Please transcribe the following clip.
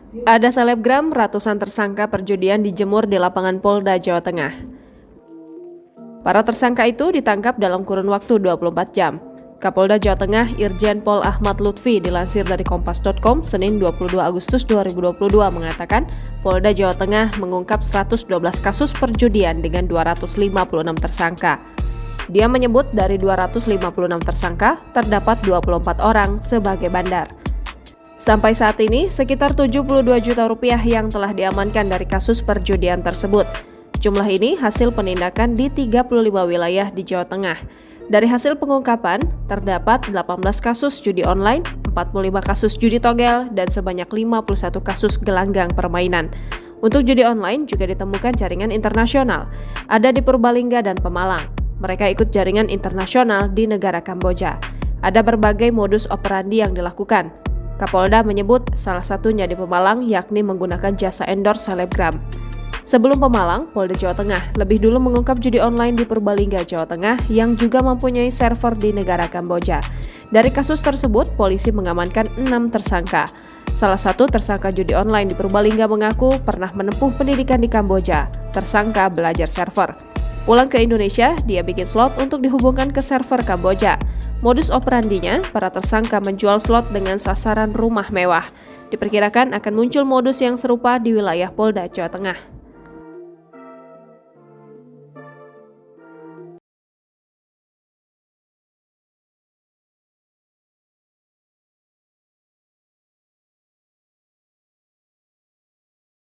Ada selebgram, ratusan tersangka perjudian dijemur di lapangan Polda Jawa Tengah. Para tersangka itu ditangkap dalam kurun waktu 24 jam. Kapolda Jawa Tengah Irjen Pol Ahmad Lutfi dilansir dari Kompas.com Senin 22 Agustus 2022 mengatakan Polda Jawa Tengah mengungkap 112 kasus perjudian dengan 256 tersangka. Dia menyebut dari 256 tersangka terdapat 24 orang sebagai bandar. Sampai saat ini, sekitar 72 juta rupiah yang telah diamankan dari kasus perjudian tersebut. Jumlah ini hasil penindakan di 35 wilayah di Jawa Tengah. Dari hasil pengungkapan, terdapat 18 kasus judi online, 45 kasus judi togel, dan sebanyak 51 kasus gelanggang permainan. Untuk judi online juga ditemukan jaringan internasional, ada di Purbalingga dan Pemalang. Mereka ikut jaringan internasional di negara Kamboja. Ada berbagai modus operandi yang dilakukan. Kapolda menyebut salah satunya di Pemalang yakni menggunakan jasa endorse selebgram. Sebelum Pemalang, Polda Jawa Tengah lebih dulu mengungkap judi online di Purbalingga, Jawa Tengah yang juga mempunyai server di negara Kamboja. Dari kasus tersebut, polisi mengamankan 6 tersangka. Salah satu tersangka judi online di Purbalingga mengaku pernah menempuh pendidikan di Kamboja. Tersangka belajar server. Pulang ke Indonesia, dia bikin slot untuk dihubungkan ke server Kamboja. Modus operandinya, para tersangka menjual slot dengan sasaran rumah mewah. Diperkirakan akan muncul modus yang serupa di wilayah Polda Jawa Tengah.